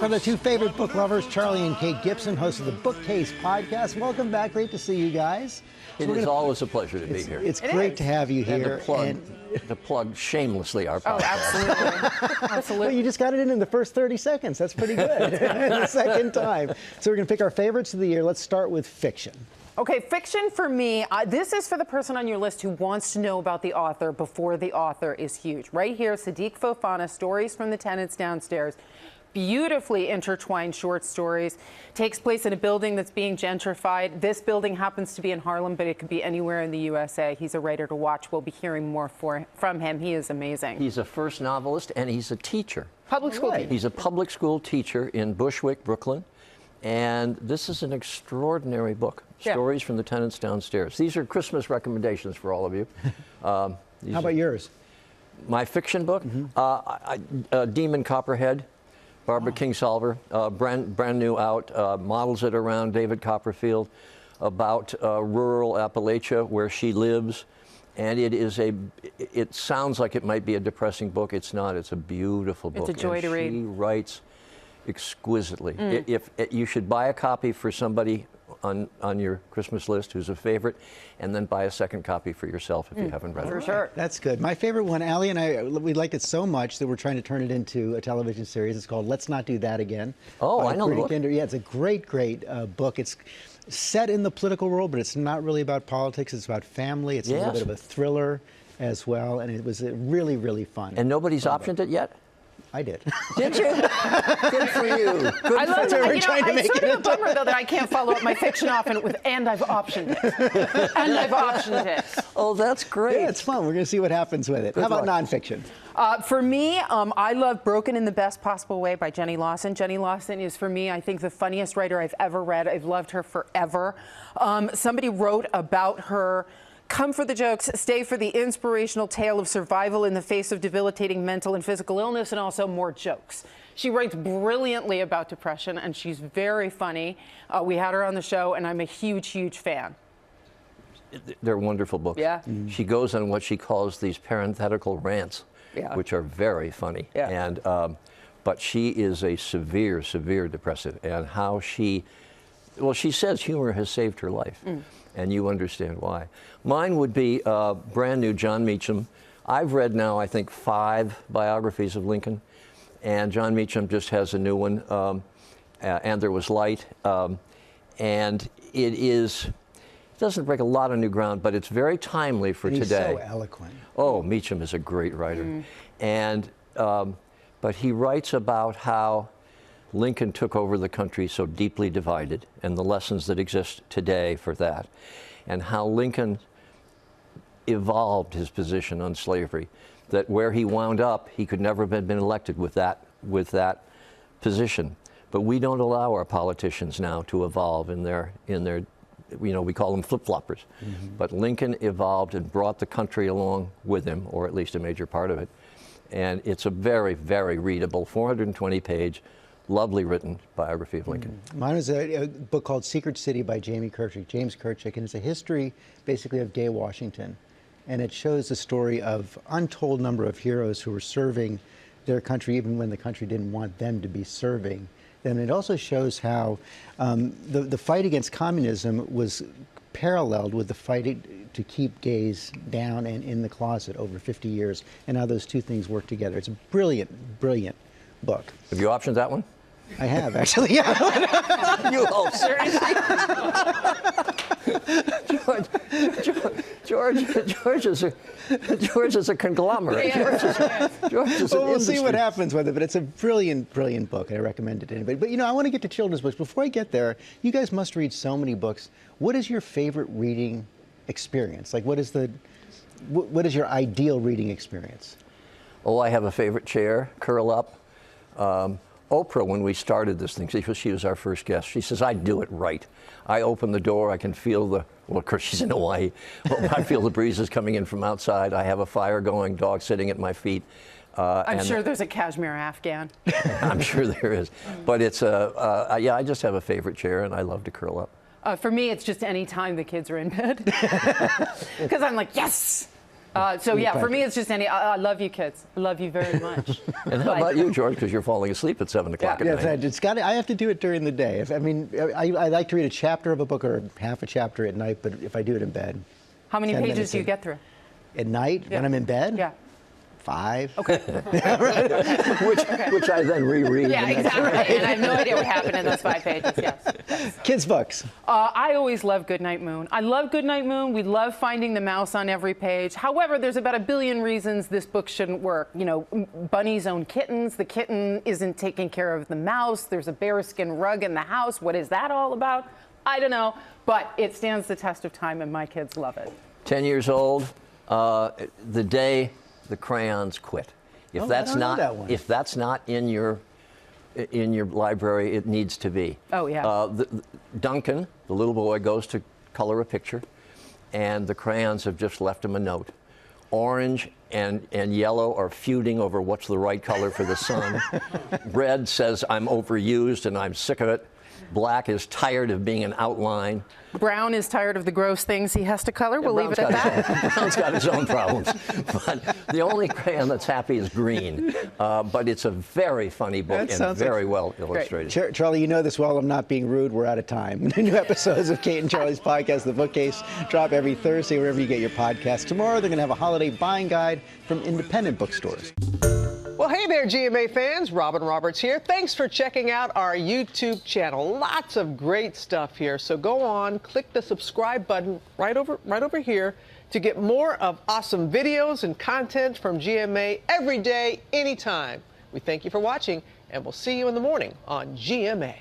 From the two favorite book lovers, Charlie and Kate Gibson, hosts of the Bookcase podcast. Welcome back. Great to see you guys. It is always a pleasure to be here. It's great to have you here. And to plug shamelessly our podcast. Oh, absolutely. Absolutely. Well, you just got it in the first 30 seconds. That's pretty good. The second time. So we're going to pick our favorites of the year. Let's start with fiction. Okay, fiction for me, this is for the person on your list who wants to know about the author before the author is huge. Right here, Sadiq Fofana, Stories from the Tenants Downstairs. Beautifully intertwined short stories. Takes place in a building that's being gentrified. This building happens to be in Harlem, but it could be anywhere in the USA. He's a writer to watch. We'll be hearing more from him. He is amazing. He's a first novelist, and he's a teacher. Public school teacher. He's a public school teacher in Bushwick, Brooklyn. And this is an extraordinary book, Stories from the Tenants Downstairs. These are Christmas recommendations for all of you. How about yours? My fiction book, Demon Copperhead. Barbara Kingsolver, brand new out, models it around David Copperfield, about rural Appalachia where she lives. And it sounds like it might be a depressing book. It's not. It's a beautiful book. It's a joy to read. She writes exquisitely. If you should buy a copy for somebody on your Christmas list who's a favorite, and then buy a second copy for yourself if you haven't read it. For sure. That's good. My favorite one, Allie and I, we liked it so much that we're trying to turn it into a television series. It's called Let's Not Do That Again. Oh, I know the book. Yeah, it's a great book. It's set in the political world, but it's not really about politics. It's about family. It's a little bit of a thriller as well, and it was really, really fun. And nobody's optioned it yet? I did. Did you? Good for you. Good I love for you. It's sort of a bummer, though, that I can't follow up my fiction often with, and I've optioned it. And I've optioned it. Oh, that's great. Yeah, it's fun. We're going to see what happens with it. How about nonfiction? For me, I love Broken in the Best Possible Way by Jenny Lawson. Jenny Lawson is, for me, I think the funniest writer I've ever read. I've loved her forever. Somebody wrote about her. Come for the jokes, stay for the inspirational tale of survival in the face of debilitating mental and physical illness, and also more jokes. She writes brilliantly about depression, and she's very funny. We had her on the show, and I'm a huge, huge fan. They're wonderful books. Yeah. She goes on what she calls these parenthetical rants, which are very funny. Yeah. And but she is a severe, severe depressive, and how she says humor has saved her life. And you understand why. Mine would be brand new John Meacham. I've read now, I think, 5 biographies of Lincoln, and John Meacham just has a new one, And There Was Light. And it doesn't break a lot of new ground, but it's very timely for today. He's so eloquent. Oh, Meacham is a great writer. And, but he writes about how Lincoln took over the country so deeply divided, and the lessons that exist today for that, and how Lincoln evolved his position on slavery, that where he wound up, he could never have been elected with that position. But we don't allow our politicians now to evolve in their we call them flip-floppers. But Lincoln evolved and brought the country along with him, or at least a major part of it. And it's a very, very readable, 420-page, lovely written biography of Lincoln. Mine is a book called Secret City by James Kirchick, and it's a history basically of Gay Washington. And it shows the story of untold number of heroes who were serving their country even when the country didn't want them to be serving. And it also shows how the fight against communism was paralleled with the fight to keep gays down and in the closet over 50 years, and how those two things work together. It's a brilliant, brilliant book. Have you optioned that one? I have, actually, yeah. You hope, seriously? George is a conglomerate. George is an we'll see what happens with it, but it's a brilliant, brilliant book. I recommend it to anybody. But, I want to get to children's books. Before I get there, you guys must read so many books. What is your favorite reading experience? Like, what is your ideal reading experience? Oh, I have a favorite chair, curl up. Oprah, when we started this thing, she was our first guest, she says, I do it right. I open the door, I can feel well, of course she's in Hawaii, I feel the breezes coming in from outside, I have a fire going, dog sitting at my feet. I'm sure there's a cashmere Afghan. I'm sure there is. But it's I just have a favorite chair, and I love to curl up. For me, it's just any time the kids are in bed. Because I'm like, yes! So yeah, for me, it's just I love you, kids. I love you very much. And how about you, George? Because you're falling asleep at 7 o'clock at night. It's got. I have to do it during the day. I like to read a chapter of a book or half a chapter at night, but if I do it in bed. How many pages do you get through? At night, when I'm in bed? Yeah. 5. Okay. Which I then reread. Yeah, exactly. And I have no idea what happened in those 5 pages. Yes. Kids' books. I always love Goodnight Moon. I love Goodnight Moon. We love finding the mouse on every page. However, there's about 1 billion reasons this book shouldn't work. You know, bunnies own kittens. The kitten isn't taking care of the mouse. There's a bearskin rug in the house. What is that all about? I don't know. But it stands the test of time, and my kids love it. 10 years old, the day the crayons quit. If that's not in your library, it needs to be. Oh yeah. Duncan, the little boy, goes to color a picture, and the crayons have just left him a note. Orange and yellow are feuding over what's the right color for the sun. Red says, I'm overused and I'm sick of it. Black is tired of being an outline. Brown is tired of the gross things he has to color. We'll leave it at that. Brown's got his own problems. But the only crayon that's happy is green. But it's a very funny book and very well illustrated. Charlie, you know this well. I'm not being rude. We're out of time. New episodes of Kate and Charlie's podcast, The Bookcase, drop every Thursday wherever you get your podcasts. Tomorrow, they're going to have a holiday buying guide from independent bookstores. Well, hey there, GMA fans. Robin Roberts here. Thanks for checking out our YouTube channel. Lots of great stuff here. So go on, click the subscribe button right over here to get more of awesome videos and content from GMA every day, anytime. We thank you for watching, and we'll see you in the morning on GMA.